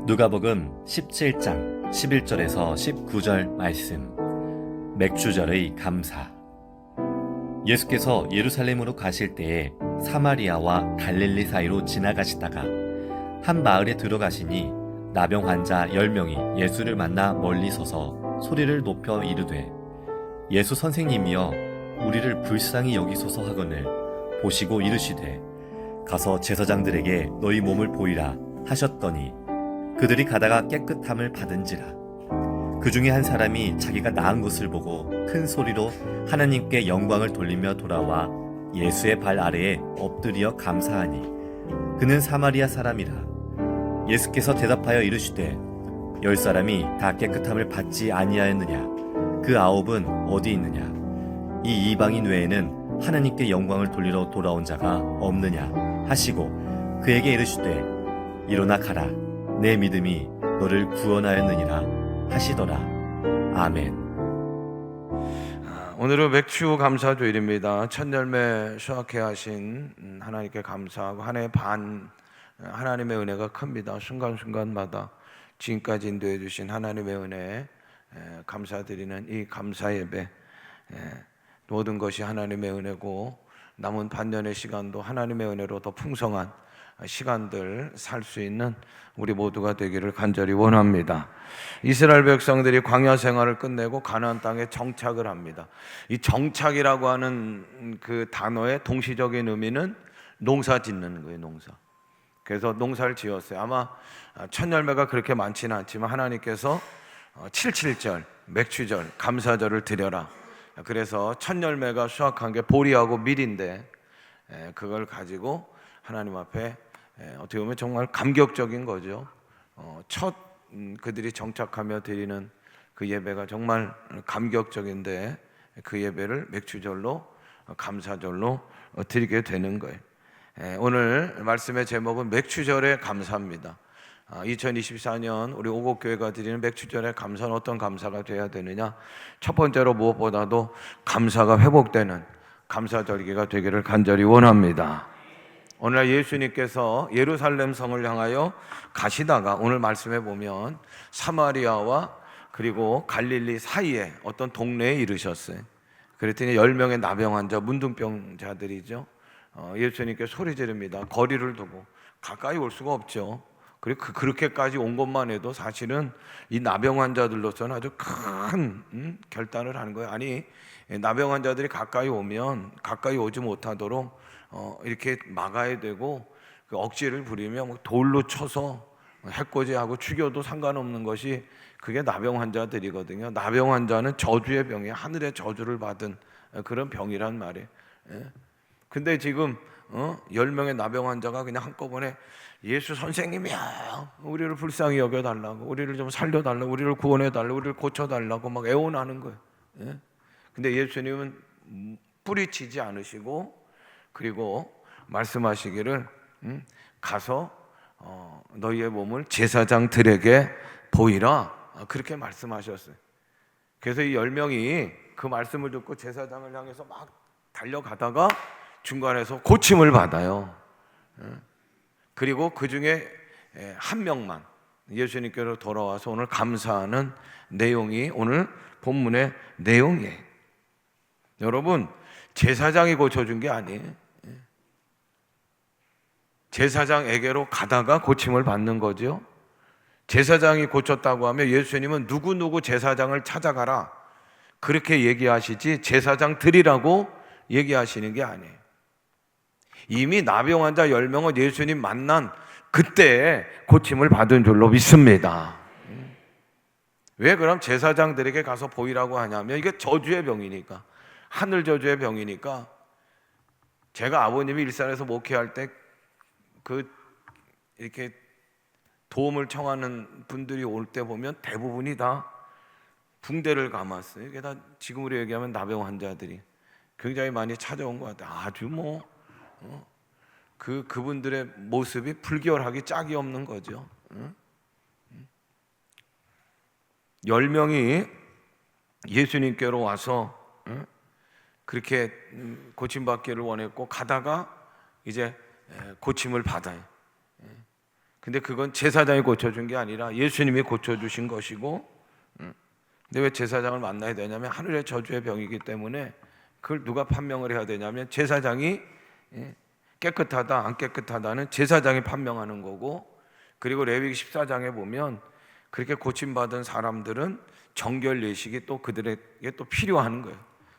누가복음 17장 11절에서 19절 말씀. 맥주절의 감사. 예수께서 예루살렘으로 가실 때에 사마리아와 갈릴리 사이로 지나가시다가 한 마을에 들어가시니 나병 환자 10명이 예수를 만나 멀리 서서 소리를 높여 이르되, 예수 선생님이여, 우리를 불쌍히 여기소서 하거늘 보시고 이르시되, 가서 제사장들에게 너희 몸을 보이라 하셨더니 그들이 가다가 깨끗함을 받은지라. 그 중에 한 사람이 자기가 나은 것을 보고 큰 소리로 하나님께 영광을 돌리며 돌아와 예수의 발 아래에 엎드려 감사하니 그는 사마리아 사람이라. 예수께서 대답하여 이르시되, 10사람이 다 깨끗함을 받지 아니하였느냐? 그 9은 어디 있느냐? 이 이방인 외에는 하나님께 영광을 돌리러 돌아온 자가 없느냐? 하시고 그에게 이르시되, 일어나 가라, 내 믿음이 너를 구원하였느니라 하시더라. 아멘. 오늘은 맥주 감사주일입니다. 첫 열매 수확해 하신 하나님께 감사하고, 한 해 반 하나님의 은혜가 큽니다. 순간순간마다 지금까지 인도해 주신 하나님의 은혜에 감사드리는 이 감사 예배, 모든 것이 하나님의 은혜고 남은 반년의 시간도 하나님의 은혜로 더 풍성한 시간들 살 수 있는 우리 모두가 되기를 간절히 원합니다. 이스라엘 백성들이 광야 생활을 끝내고 가나안 땅에 정착을 합니다. 이 정착이라고 하는 그 단어의 동시적인 의미는 농사 짓는 거예요. 농사. 그래서 농사를 지었어요. 아마 첫 열매가 그렇게 많지는 않지만 하나님께서 77절 맥주절 감사절을 드려라. 그래서 첫 열매가 수확한 게 보리하고 밀인데, 그걸 가지고 하나님 앞에 어떻게 보면 정말 감격적인 거죠. 첫 그들이 정착하며 드리는 그 예배가 정말 감격적인데, 그 예배를 맥주절로 감사절로 드리게 되는 거예요. 오늘 말씀의 제목은 맥주절의 감사입니다. 2024년 우리 오곡교회가 드리는 맥주절의 감사는 어떤 감사가 돼야 되느냐? 첫 번째로 무엇보다도 감사가 회복되는 감사절기가 되기를 간절히 원합니다. 오늘날 예수님께서 예루살렘 성을 향하여 가시다가 오늘 말씀해 보면 사마리아와 그리고 갈릴리 사이에 어떤 동네에 이르셨어요. 그랬더니 10명의 나병 환자, 문둥병자들이죠. 예수님께 소리 지릅니다. 거리를 두고 가까이 올 수가 없죠. 그리고 그렇게까지 온 것만 해도 사실은 이 나병 환자들로서는 아주 큰 결단을 하는 거예요. 아니, 나병 환자들이 가까이 오면 가까이 오지 못하도록 이렇게 막아야 되고, 그 억지를 부리면 돌로 쳐서 해코지하고 죽여도 상관없는 것이 그게 나병 환자들이거든요. 나병 환자는 저주의 병이에요. 하늘의 저주를 받은 그런 병이란 말이에요. 근데 지금 10명의 나병 환자가 그냥 한꺼번에 예수 선생님이야, 우리를 불쌍히 여겨달라고, 우리를 좀 살려달라고, 우리를 구원해달라고, 우리를 고쳐달라고 막 애원하는 거예요. 근데 예수님은 뿌리치지 않으시고, 그리고 말씀하시기를 가서 너희의 몸을 제사장들에게 보이라, 그렇게 말씀하셨어요. 그래서 이 10명이 그 말씀을 듣고 제사장을 향해서 막 달려가다가 중간에서 고침을 받아요. 그리고 그 중에 한 명만 예수님께로 돌아와서 오늘 감사하는 내용이 오늘 본문의 내용이에요. 여러분, 제사장이 고쳐준 게 아니에요. 제사장에게로 가다가 고침을 받는 거죠. 제사장이 고쳤다고 하면 예수님은 누구누구 제사장을 찾아가라 그렇게 얘기하시지 제사장들이라고 얘기하시는 게 아니에요. 이미 나병 환자 10명은 예수님 만난 그때 고침을 받은 줄로 믿습니다. 왜 그럼 제사장들에게 가서 보이라고 하냐면, 이게 저주의 병이니까, 하늘 저주의 병이니까. 제가 아버님이 일산에서 목회할 때 이렇게 도움을 청하는 분들이 올 때 보면 대부분이 다 붕대를 감았어요. 이게 다 지금으로 얘기하면 나병 환자들이 굉장히 많이 찾아온 것 같아요. 아주 그분들의 모습이 불결하기 짝이 없는 거죠. 10명이 예수님께로 와서 그렇게 고침받기를 원했고, 가다가 이제 고침을 받아요. 근데 그건 제사장이 고쳐준 게 아니라 예수님이 고쳐주신 것이고, 근데 왜 제사장을 만나야 되냐면 하늘의 저주의 병이기 때문에 그걸 누가 판명을 해야 되냐면 제사장이 깨끗하다 안 깨끗하다는 제사장이 판명하는 거고, 그리고 레위기 14장에 보면 그렇게 고침받은 사람들은 정결 예식이 또 그들에게 또 필요한 거예요.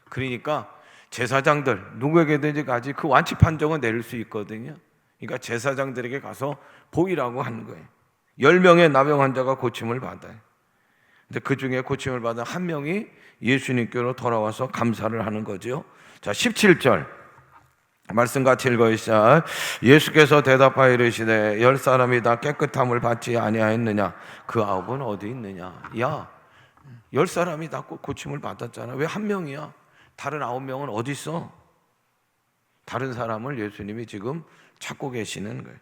그러니까 제사장들 누구에게든지 가지 그 완치 판정을 내릴 수 있거든요. 그러니까 제사장들에게 가서 보이라고 하는 거예요. 10명의 나병 환자가 고침을 받아요. 근데 그 중에 고침을 받은 한 명이 예수님께로 돌아와서 감사를 하는 거죠. 자, 17절 말씀 같이 읽어주시죠. 예수께서 대답하여 이르시되 10사람이 다 깨끗함을 받지 아니하였느냐? 그 9은 어디 있느냐? 야, 10사람이 다 고침을 받았잖아. 왜 한 명이야? 다른 9명은 어디 있어? 다른 사람을 예수님이 지금 찾고 계시는 거예요.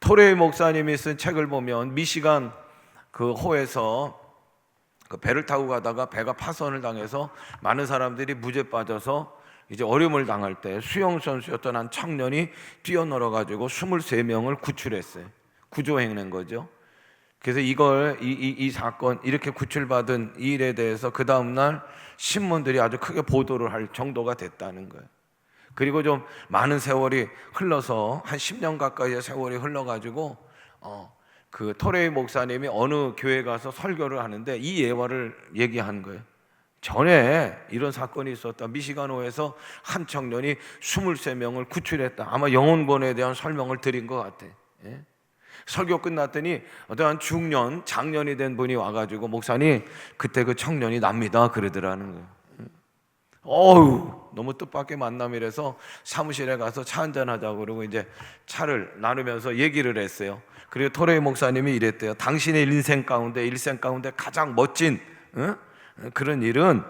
토레이 목사님이 쓴 책을 보면 미시간 그 호에서 그 배를 타고 가다가 배가 파손을 당해서 많은 사람들이 무죄 빠져서 이제 어려움을 당할 때 수영 선수였던 한 청년이 뛰어놀아 가지고 23명을 구출했어요. 구조해낸 거죠. 그래서 이 사건 이렇게 구출받은 이 일에 대해서 그 다음 날 신문들이 아주 크게 보도를 할 정도가 됐다는 거예요. 그리고 좀 많은 세월이 흘러서 한 10년 가까이의 세월이 흘러가지고 그 토레이 목사님이 어느 교회 가서 설교를 하는데 이 예화를 얘기한 거예요. 전에 이런 사건이 있었다. 미시간호에서 한 청년이 23명을 구출했다. 아마 영혼권에 대한 설명을 드린 것 같아. 예? 설교 끝났더니 어떠한 중년, 장년이 된 분이 와가지고 목사님 그때 그 청년이 납니다 그러더라는 거예요. 어우, 너무 뜻밖의 만남이라서 사무실에 가서 차 한잔 하자고 그러고 이제 차를 나누면서 얘기를 했어요. 그리고 토레이 목사님이 이랬대요. 당신의 일생 가운데 가장 멋진 그런 일은,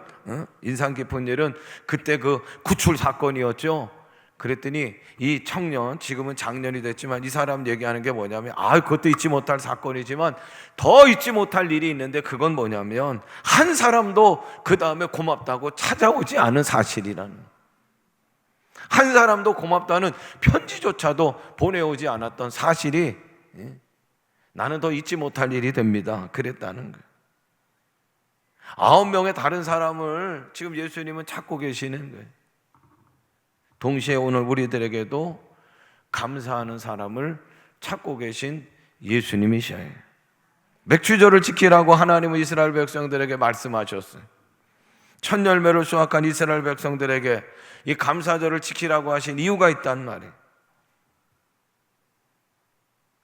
인상 깊은 일은 그때 그 구출 사건이었죠. 그랬더니 이 청년, 지금은 장년이 됐지만 이 사람 얘기하는 게 뭐냐면 그것도 잊지 못할 사건이지만 더 잊지 못할 일이 있는데 그건 뭐냐면 한 사람도 그 다음에 고맙다고 찾아오지 않은 사실이라는, 한 사람도 고맙다는 편지조차도 보내오지 않았던 사실이 나는 더 잊지 못할 일이 됩니다 그랬다는 거예요. 9명의 다른 사람을 지금 예수님은 찾고 계시는 거예요. 동시에 오늘 우리들에게도 감사하는 사람을 찾고 계신 예수님이셔요. 맥주절을 지키라고 하나님은 이스라엘 백성들에게 말씀하셨어요. 첫 열매를 수확한 이스라엘 백성들에게 이 감사절을 지키라고 하신 이유가 있단 말이에요.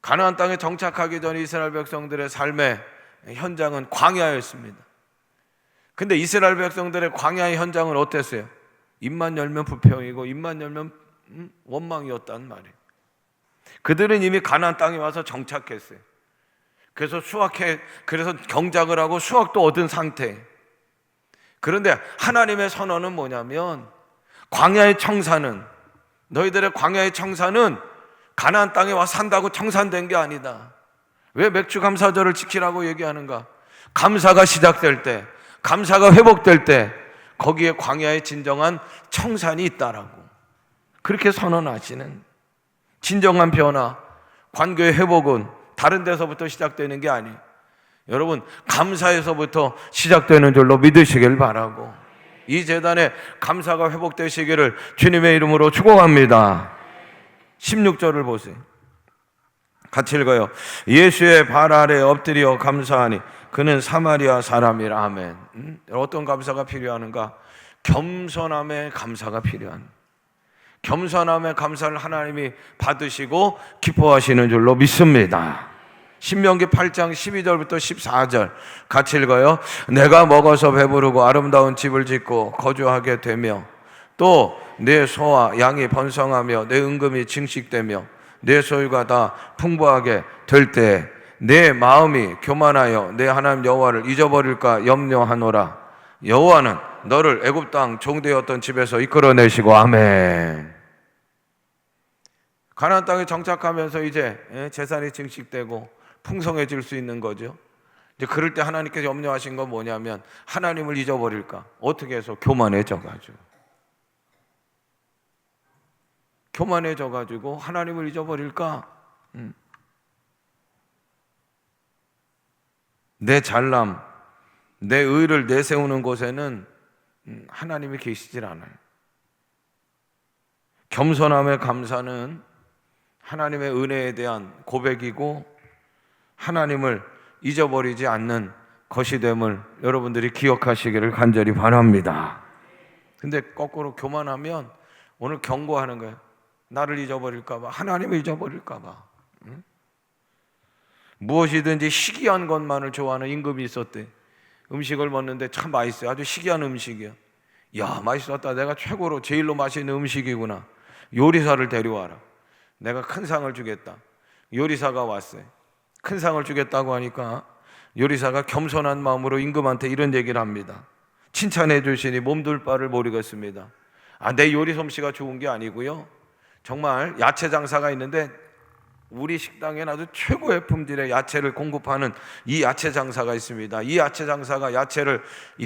가나안 땅에 정착하기 전 이스라엘 백성들의 삶의 현장은 광야였습니다. 근데 이스라엘 백성들의 광야의 현장은 어땠어요? 입만 열면 불평이고 입만 열면 원망이었단 말이에요. 그들은 이미 가나안 땅에 와서 정착했어요. 그래서 그래서 경작을 하고 수확도 얻은 상태. 그런데 하나님의 선언은 뭐냐면 광야의 청사는, 너희들의 광야의 청사는 가나안 땅에 와 산다고 청산된 게 아니다. 왜 맥주 감사절을 지키라고 얘기하는가? 감사가 시작될 때, 감사가 회복될 때 거기에 광야의 진정한 청산이 있다라고 그렇게 선언하시는, 진정한 변화, 관계의 회복은 다른 데서부터 시작되는 게 아니에요. 여러분, 감사에서부터 시작되는 줄로 믿으시길 바라고 이 재단에 감사가 회복되시기를 주님의 이름으로 축원합니다. 16절을 보세요. 같이 읽어요. 예수의 발 아래 엎드려 감사하니 그는 사마리아 사람이라. 아멘. 어떤 감사가 필요한가? 겸손함의 감사가 필요한, 겸손함의 감사를 하나님이 받으시고 기뻐하시는 줄로 믿습니다. 신명기 8장 12절부터 14절 같이 읽어요. 내가 먹어서 배부르고 아름다운 집을 짓고 거주하게 되며 또 내 소와 양이 번성하며 내 은금이 증식되며 내 소유가 다 풍부하게 될 때 내 마음이 교만하여 내 하나님 여호와를 잊어버릴까 염려하노라. 여호와는 너를 애굽 땅 종되었던 집에서 이끌어내시고. 아멘. 가나안 땅에 정착하면서 이제 재산이 증식되고 풍성해질 수 있는 거죠. 이제 그럴 때 하나님께서 염려하신 건 뭐냐면 하나님을 잊어버릴까? 어떻게 해서? 교만해져가지고 하나님을 잊어버릴까? 내 잘남, 내 의를 내세우는 곳에는 하나님이 계시질 않아요. 겸손함의 감사는 하나님의 은혜에 대한 고백이고 하나님을 잊어버리지 않는 것이 됨을 여러분들이 기억하시기를 간절히 바랍니다. 근데 거꾸로 교만하면 오늘 경고하는 거예요. 나를 잊어버릴까 봐, 하나님을 잊어버릴까 봐. 무엇이든지 희귀한 것만을 좋아하는 임금이 있었대. 음식을 먹는데 참 맛있어요. 아주 희귀한 음식이야. 야, 맛있었다. 내가 최고로 제일로 맛있는 음식이구나. 요리사를 데려와라. 내가 큰 상을 주겠다. 요리사가 왔어요. 큰 상을 주겠다고 하니까 요리사가 겸손한 마음으로 임금한테 이런 얘기를 합니다. 칭찬해 주시니 몸둘 바를 모르겠습니다. 내 요리 솜씨가 좋은 게 아니고요, 정말 야채 장사가 있는데 우리 식당에 아주 최고의 품질의 야채를 공급하는 이 야채 장사가 있습니다. 이 야채 장사가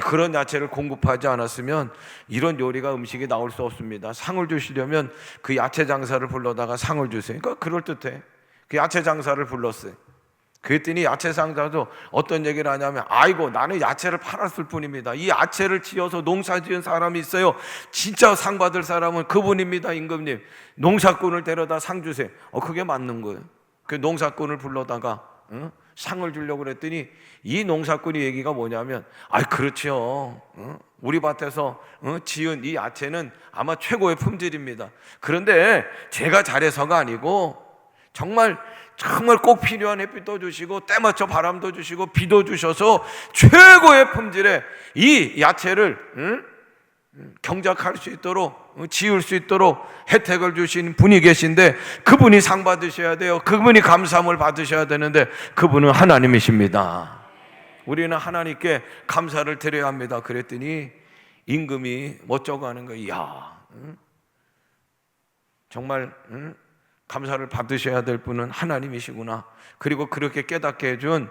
그런 야채를 공급하지 않았으면 이런 요리가 음식이 나올 수 없습니다. 상을 주시려면 그 야채 장사를 불러다가 상을 주세요. 그러니까 그럴듯해. 그 야채 장사를 불렀어요. 그랬더니 야채 상자도 어떤 얘기를 하냐면, 아이고, 나는 야채를 팔았을 뿐입니다. 이 야채를 지어서 농사 지은 사람이 있어요. 진짜 상 받을 사람은 그분입니다. 임금님, 농사꾼을 데려다 상 주세요. 그게 맞는 거예요. 그 농사꾼을 불러다가 상을 주려고 그랬더니 이 농사꾼이 얘기가 뭐냐면, 그렇죠, 우리 밭에서 지은 이 야채는 아마 최고의 품질입니다. 그런데 제가 잘해서가 아니고 정말 꼭 필요한 햇빛도 주시고 때맞춰 바람도 주시고 비도 주셔서 최고의 품질의 이 야채를 경작할 수 있도록, 지을 수 있도록 혜택을 주신 분이 계신데 그분이 상 받으셔야 돼요. 그분이 감사함을 받으셔야 되는데 그분은 하나님이십니다. 우리는 하나님께 감사를 드려야 합니다. 그랬더니 임금이 멋쩍어 하는 거예요. 이야, 정말 감사를 받으셔야 될 분은 하나님이시구나. 그리고 그렇게 깨닫게 해준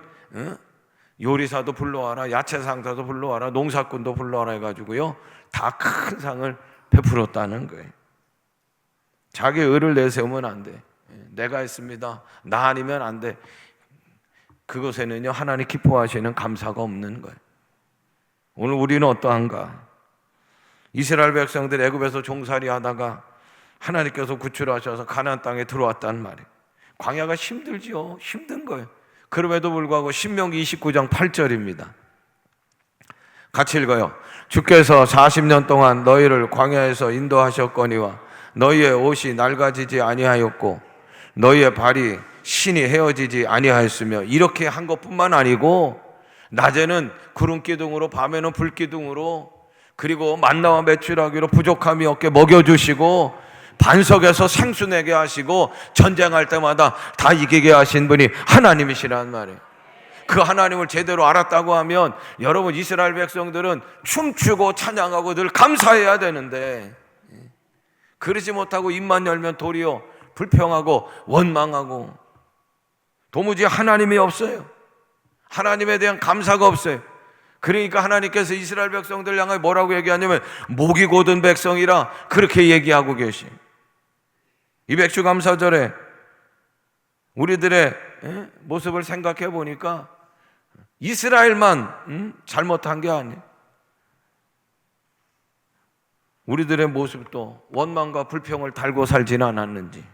요리사도 불러와라, 야채 상사도 불러와라, 농사꾼도 불러와라 해가지고요, 다 큰 상을 베풀었다는 거예요. 자기 의를 내세우면 안 돼. 내가 했습니다, 나 아니면 안 돼. 그것에는요, 하나님 기뻐하시는 감사가 없는 거예요. 오늘 우리는 어떠한가? 이스라엘 백성들 애굽에서 종살이 하다가 하나님께서 구출하셔서 가나안 땅에 들어왔단 말이에요. 광야가 힘들지요. 힘든 거예요. 그럼에도 불구하고 신명기 29장 8절입니다. 같이 읽어요. 주께서 40년 동안 너희를 광야에서 인도하셨거니와 너희의 옷이 낡아지지 아니하였고 너희의 발이 신이 헤어지지 아니하였으며, 이렇게 한 것뿐만 아니고 낮에는 구름 기둥으로 밤에는 불 기둥으로, 그리고 만나와 메추라기로 부족함이 없게 먹여주시고 반석에서 생수 내게 하시고 전쟁할 때마다 다 이기게 하신 분이 하나님이시란 말이에요. 그 하나님을 제대로 알았다고 하면 여러분, 이스라엘 백성들은 춤추고 찬양하고 늘 감사해야 되는데 그러지 못하고 입만 열면 도리어 불평하고 원망하고 도무지 하나님이 없어요. 하나님에 대한 감사가 없어요. 그러니까 하나님께서 이스라엘 백성들 향해 뭐라고 얘기하냐면 목이 곧은 백성이라 그렇게 얘기하고 계시. 이 백주감사절에 우리들의 모습을 생각해 보니까 이스라엘만 잘못한 게 아니에요. 우리들의 모습도 원망과 불평을 달고 살지는 않았는지,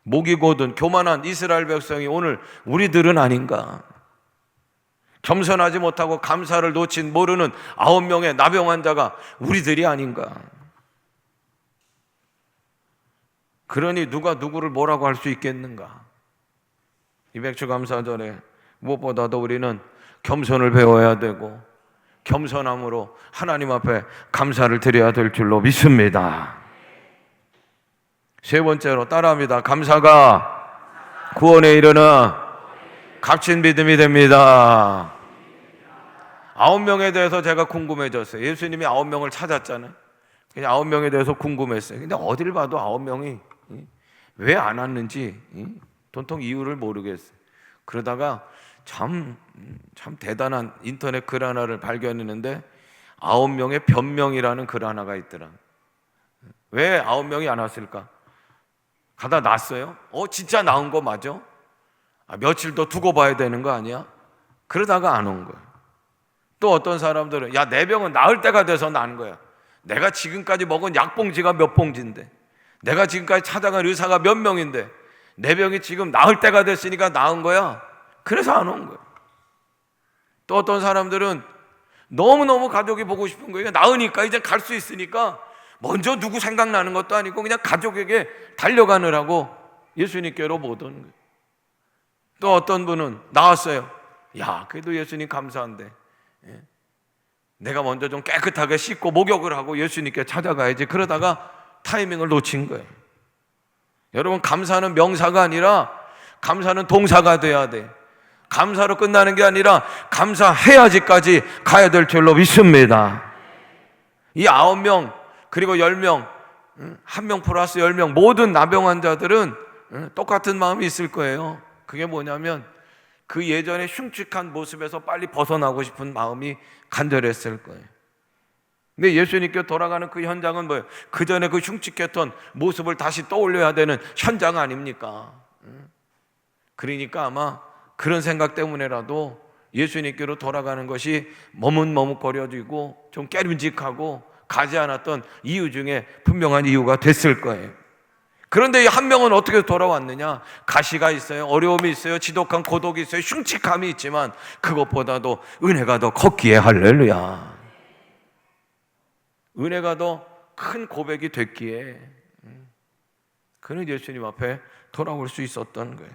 목이 곧은 교만한 이스라엘 백성이 오늘 우리들은 아닌가? 겸손하지 못하고 감사를 놓친 모르는 9명의 나병 환자가 우리들이 아닌가? 그러니 누가 누구를 뭐라고 할 수 있겠는가? 이 백주감사절에 무엇보다도 우리는 겸손을 배워야 되고 겸손함으로 하나님 앞에 감사를 드려야 될 줄로 믿습니다. 세 번째로 따라합니다. 감사가 구원에 이르는 값진 믿음이 됩니다. 9명에 대해서 제가 궁금해졌어요. 예수님이 9명을 찾았잖아요. 그냥 9명에 대해서 궁금했어요. 근데 어딜 봐도 9명이 왜 안 왔는지 도통 이유를 모르겠어요. 그러다가 참 대단한 인터넷 글 하나를 발견했는데 9명의 변명이라는 글 하나가 있더라. 왜 9명이 안 왔을까? 가다 났어요? 진짜 나온 거 맞아? 며칠 더 두고 봐야 되는 거 아니야? 그러다가 안 온 거예요. 또 어떤 사람들은 야, 내 병은 나을 때가 돼서 난 거야. 내가 지금까지 먹은 약봉지가 몇 봉지인데, 내가 지금까지 찾아간 의사가 몇 명인데, 내 병이 지금 나을 때가 됐으니까 나은 거야. 그래서 안 온 거예요. 또 어떤 사람들은 너무너무 가족이 보고 싶은 거예요. 나으니까 이제 갈 수 있으니까 먼저 누구 생각나는 것도 아니고 그냥 가족에게 달려가느라고 예수님께로 못 오는 거예요. 또 어떤 분은 나왔어요. 야, 그래도 예수님 감사한데 내가 먼저 좀 깨끗하게 씻고 목욕을 하고 예수님께 찾아가야지. 그러다가 타이밍을 놓친 거예요. 여러분, 감사는 명사가 아니라 감사는 동사가 돼야 돼. 감사로 끝나는 게 아니라 감사해야지까지 가야 될 줄로 믿습니다. 이 9명 그리고 10명, 1명 플러스 10명 모든 나병 환자들은 똑같은 마음이 있을 거예요. 그게 뭐냐면 그 예전에 흉측한 모습에서 빨리 벗어나고 싶은 마음이 간절했을 거예요. 근데 예수님께 돌아가는 그 현장은 뭐예요? 그 전에 그 흉측했던 모습을 다시 떠올려야 되는 현장 아닙니까? 그러니까 아마 그런 생각 때문에라도 예수님께로 돌아가는 것이 머뭇머뭇거려지고 좀 깨름직하고 가지 않았던 이유 중에 분명한 이유가 됐을 거예요. 그런데 이 한 명은 어떻게 돌아왔느냐? 가시가 있어요, 어려움이 있어요, 지독한 고독이 있어요, 흉측함이 있지만 그것보다도 은혜가 더 컸기에 할렐루야. 은혜가 더 큰 고백이 됐기에 그는 예수님 앞에 돌아올 수 있었던 거예요.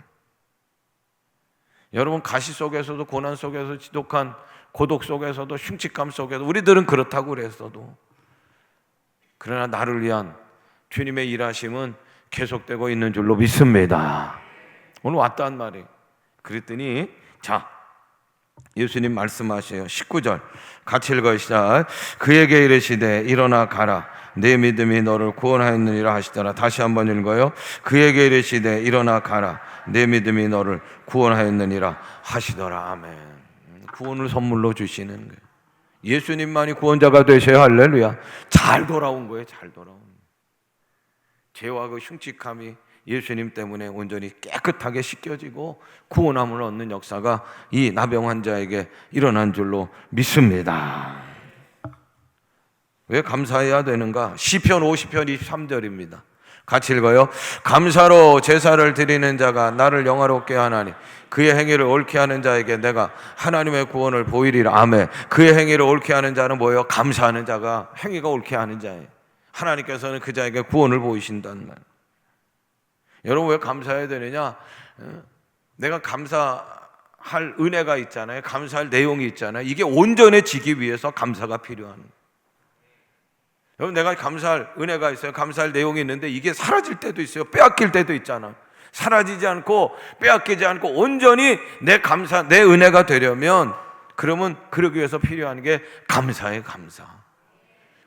여러분, 가시 속에서도 고난 속에서 지독한 고독 속에서도 흉측함 속에서 우리들은 그렇다고 그랬어도 그러나 나를 위한 주님의 일하심은 계속되고 있는 줄로 믿습니다. 오늘 왔단 말이에요. 그랬더니 자, 예수님 말씀하셔요. 19절 같이 읽으시자. 그에게 이르시되 일어나 가라, 내 믿음이 너를 구원하였느니라 하시더라. 다시 한번 읽어요. 그에게 이르시되 일어나 가라, 내 믿음이 너를 구원하였느니라 하시더라. 아멘. 구원을 선물로 주시는 거예요. 예수님만이 구원자가 되셔야 할렐루야. 잘 돌아온 거예요. 잘 돌아온 거예요. 죄와 그 흉측함이 예수님 때문에 온전히 깨끗하게 씻겨지고 구원함을 얻는 역사가 이 나병 환자에게 일어난 줄로 믿습니다. 왜 감사해야 되는가? 시편 50편 23절입니다. 같이 읽어요. 감사로 제사를 드리는 자가 나를 영화롭게 하나니 그의 행위를 옳게 하는 자에게 내가 하나님의 구원을 보이리라. 아멘. 그의 행위를 옳게 하는 자는 뭐예요? 감사하는 자가 행위가 옳게 하는 자예요. 하나님께서는 그 자에게 구원을 보이신다는 말. 여러분, 왜 감사해야 되느냐? 내가 감사할 은혜가 있잖아요. 감사할 내용이 있잖아요. 이게 온전해지기 위해서 감사가 필요한 거예요. 여러분, 내가 감사할 은혜가 있어요. 감사할 내용이 있는데 이게 사라질 때도 있어요. 빼앗길 때도 있잖아. 사라지지 않고 빼앗기지 않고 온전히 내 은혜가 되려면, 그러면 그러기 위해서 필요한 게 감사예요. 감사.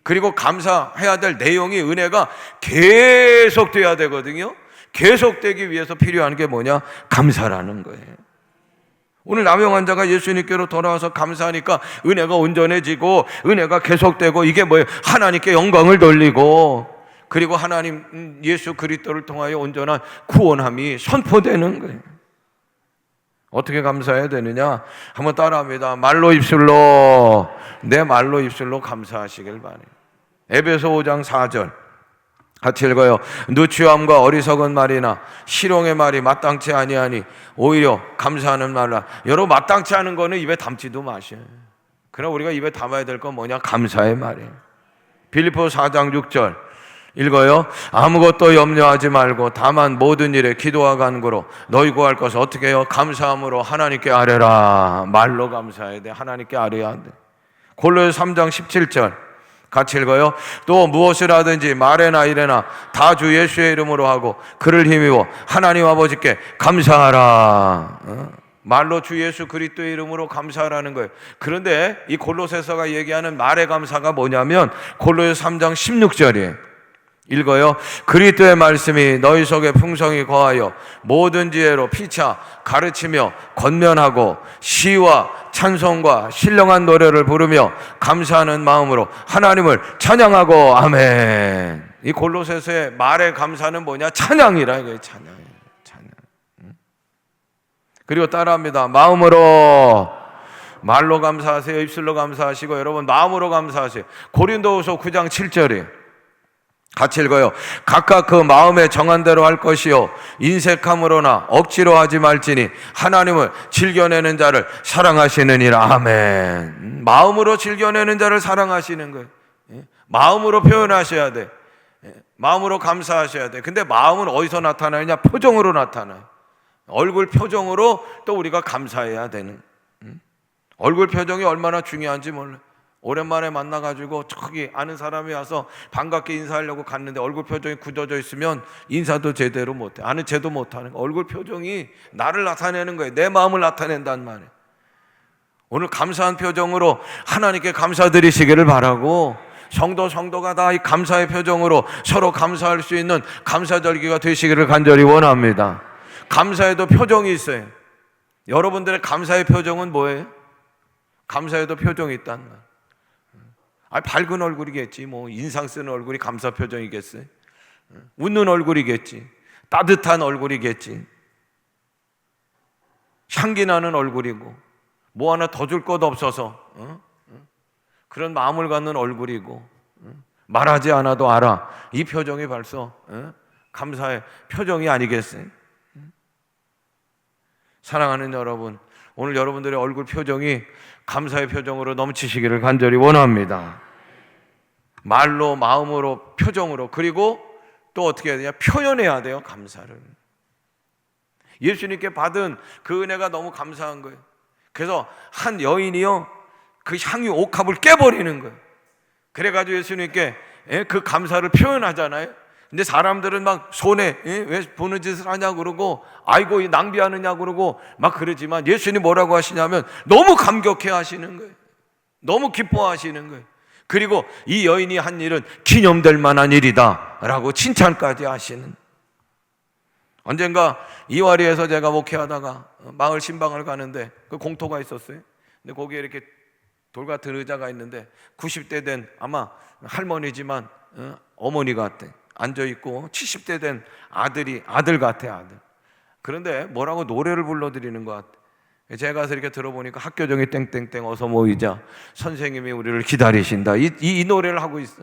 그리고 감사해야 될 내용이, 은혜가 계속돼야 되거든요. 계속되기 위해서 필요한 게 뭐냐? 감사라는 거예요. 오늘 나병 환자가 예수님께로 돌아와서 감사하니까 은혜가 온전해지고 은혜가 계속되고, 이게 뭐예요? 하나님께 영광을 돌리고, 그리고 하나님 예수 그리스도를 통하여 온전한 구원함이 선포되는 거예요. 어떻게 감사해야 되느냐? 한번 따라합니다. 말로 입술로, 내 말로 입술로 감사하시길 바라요. 에베소 5장 4절 같이 읽어요. 누추함과 어리석은 말이나 실용의 말이 마땅치 아니하니 오히려 감사하는 말라. 여러분, 마땅치 않은 거는 입에 담지도 마셔요. 그러나 우리가 입에 담아야 될 건 뭐냐? 감사의 말이에요. 빌립보서 4장 6절 읽어요. 아무것도 염려하지 말고 다만 모든 일에 기도와 간구로 너희 구할 것을 어떻게 해요? 감사함으로 하나님께 아뢰라. 말로 감사해야 돼. 하나님께 아뢰야 돼. 골로새 3장 17절 같이 읽어요. 또 무엇을 하든지 말에나 이래나 다 주 예수의 이름으로 하고 그를 힘입어 하나님 아버지께 감사하라. 말로 주 예수 그리스도의 이름으로 감사하라는 거예요. 그런데 이 골로새서가 얘기하는 말의 감사가 뭐냐면 골로새 3장 16절이에요. 읽어요. 그리스도의 말씀이 너희 속에 풍성히 거하여 모든 지혜로 피차 가르치며 권면하고 시와 찬송과 신령한 노래를 부르며 감사하는 마음으로 하나님을 찬양하고. 아멘. 이 골로새서의 말의 감사는 뭐냐? 찬양이라 이거예요. 찬양. 그리고 따라합니다. 마음으로 말로 감사하세요. 입술로 감사하시고 여러분 마음으로 감사하세요. 고린도후서 9장 7절에 같이 읽어요. 각각 그 마음에 정한 대로 할 것이요 인색함으로나 억지로 하지 말지니 하나님을 즐겨내는 자를 사랑하시느니라. 아멘. 마음으로 즐겨내는 자를 사랑하시는 거예요. 마음으로 표현하셔야 돼. 마음으로 감사하셔야 돼. 근데 마음은 어디서 나타나느냐? 표정으로 나타나요. 얼굴 표정으로 또 우리가 감사해야 되는. 얼굴 표정이 얼마나 중요한지 몰라요. 오랜만에 만나가지고 저기 아는 사람이 와서 반갑게 인사하려고 갔는데 얼굴 표정이 굳어져 있으면 인사도 제대로 못해. 아는 쟤도 못하는 거예요. 얼굴 표정이 나를 나타내는 거예요. 내 마음을 나타낸단 말이에요. 오늘 감사한 표정으로 하나님께 감사드리시기를 바라고, 성도가 다 이 감사의 표정으로 서로 감사할 수 있는 감사절기가 되시기를 간절히 원합니다. 감사에도 표정이 있어요. 여러분들의 감사의 표정은 뭐예요? 감사에도 표정이 있단 말. 밝은 얼굴이겠지. 뭐 인상 쓰는 얼굴이 감사 표정이겠어요? 웃는 얼굴이겠지. 따뜻한 얼굴이겠지. 향기 나는 얼굴이고 뭐 하나 더 줄 것 없어서 그런 마음을 갖는 얼굴이고 말하지 않아도 알아. 이 표정이 벌써 감사의 표정이 아니겠어요? 사랑하는 여러분, 오늘 여러분들의 얼굴 표정이 감사의 표정으로 넘치시기를 간절히 원합니다. 말로, 마음으로, 표정으로, 그리고 또 어떻게 해야 되냐? 표현해야 돼요, 감사를. 예수님께 받은 그 은혜가 너무 감사한 거예요. 그래서 한 여인이요, 그 향유 옥합을 깨버리는 거예요. 그래가지고 예수님께 그 감사를 표현하잖아요. 근데 사람들은 막 손에 왜 보는 짓을 하냐 그러고, 아이고 낭비하느냐 그러고 막 그러지만 예수님 뭐라고 하시냐면 너무 감격해 하시는 거예요. 너무 기뻐하시는 거예요. 그리고 이 여인이 한 일은 기념될 만한 일이다 라고 칭찬까지 하시는. 언젠가 이화리에서 제가 목회하다가 마을 신방을 가는데 그 공터가 있었어요. 근데 거기에 이렇게 돌 같은 의자가 있는데 90대 된 아마 할머니지만 어머니 같아 앉아있고 70대 된 아들 같아, 아들. 그런데 뭐라고 노래를 불러드리는 것 같아. 제가 가서 이렇게 들어보니까 학교정이 땡땡땡 어서 모이자, 선생님이 우리를 기다리신다, 이 노래를 하고 있어.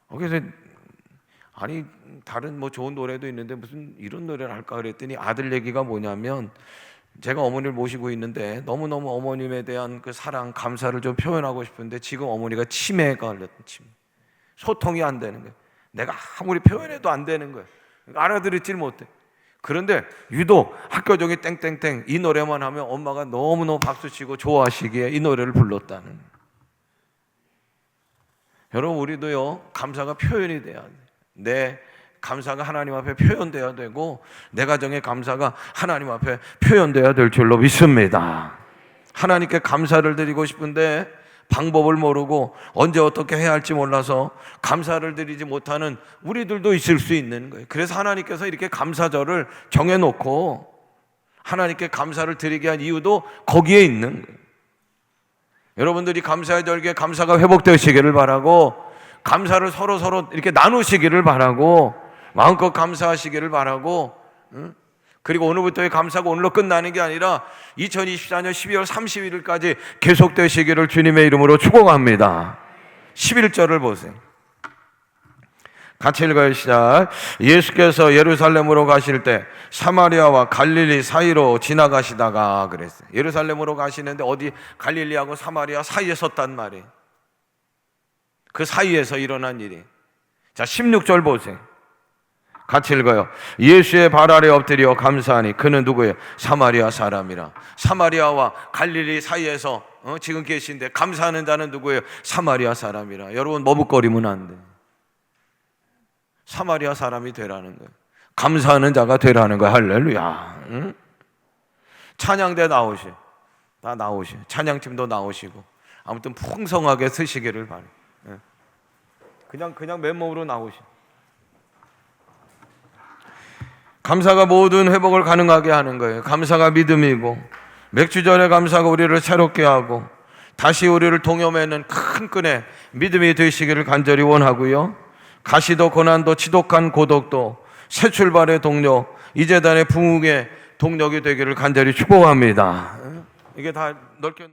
그래서 아니 다른 뭐 좋은 노래도 있는데 무슨 이런 노래를 할까 그랬더니 아들 얘기가 뭐냐면, 제가 어머니를 모시고 있는데 너무너무 어머님에 대한 그 사랑, 감사를 좀 표현하고 싶은데 지금 어머니가 치매가 걸렸던 치매. 소통이 안 되는 거예요. 내가 아무리 표현해도 안 되는 거예요. 알아들을질 못해. 그런데 유독 학교종이 땡땡땡 이 노래만 하면 엄마가 너무너무 박수치고 좋아하시기에 이 노래를 불렀다는 거예요. 여러분, 우리도요 감사가 표현이 돼야 돼요. 내 감사가 하나님 앞에 표현돼야 되고 내 가정의 감사가 하나님 앞에 표현돼야 될 줄로 믿습니다. 하나님께 감사를 드리고 싶은데 방법을 모르고 언제 어떻게 해야 할지 몰라서 감사를 드리지 못하는 우리들도 있을 수 있는 거예요. 그래서 하나님께서 이렇게 감사절을 정해놓고 하나님께 감사를 드리게 한 이유도 거기에 있는 거예요. 여러분들이 감사의 절기에 감사가 회복되시기를 바라고, 감사를 서로 이렇게 나누시기를 바라고, 마음껏 감사하시기를 바라고, 그리고 오늘부터의 감사가 오늘로 끝나는 게 아니라 2024년 12월 31일까지 계속되시기를 주님의 이름으로 축원합니다. 11절을 보세요. 같이 읽어요. 시작. 예수께서 예루살렘으로 가실 때 사마리아와 갈릴리 사이로 지나가시다가 그랬어요. 예루살렘으로 가시는데 어디 갈릴리하고 사마리아 사이에 섰단 말이에요. 그 사이에서 일어난 일이. 자, 16절 보세요. 같이 읽어요. 예수의 발 아래 엎드려 감사하니 그는 누구예요? 사마리아 사람이라. 사마리아와 갈릴리 사이에서 지금 계신데 감사하는 자는 누구예요? 사마리아 사람이라. 여러분, 머뭇거리면 안 돼. 사마리아 사람이 되라는 거예요. 감사하는 자가 되라는 거예요. 할렐루야. 응? 찬양대 나오시. 다 나오시. 찬양팀도 나오시고 아무튼 풍성하게 쓰시기를 바래요. 그냥 맨몸으로 나오시. 감사가 모든 회복을 가능하게 하는 거예요. 감사가 믿음이고, 맥주전의 감사가 우리를 새롭게 하고 다시 우리를 동여매는 큰 끈의 믿음이 되시기를 간절히 원하고요. 가시도 고난도 지독한 고독도 새 출발의 동력, 이 재단의 부흥의 동력이 되기를 간절히 축복합니다. 이게 다 넓게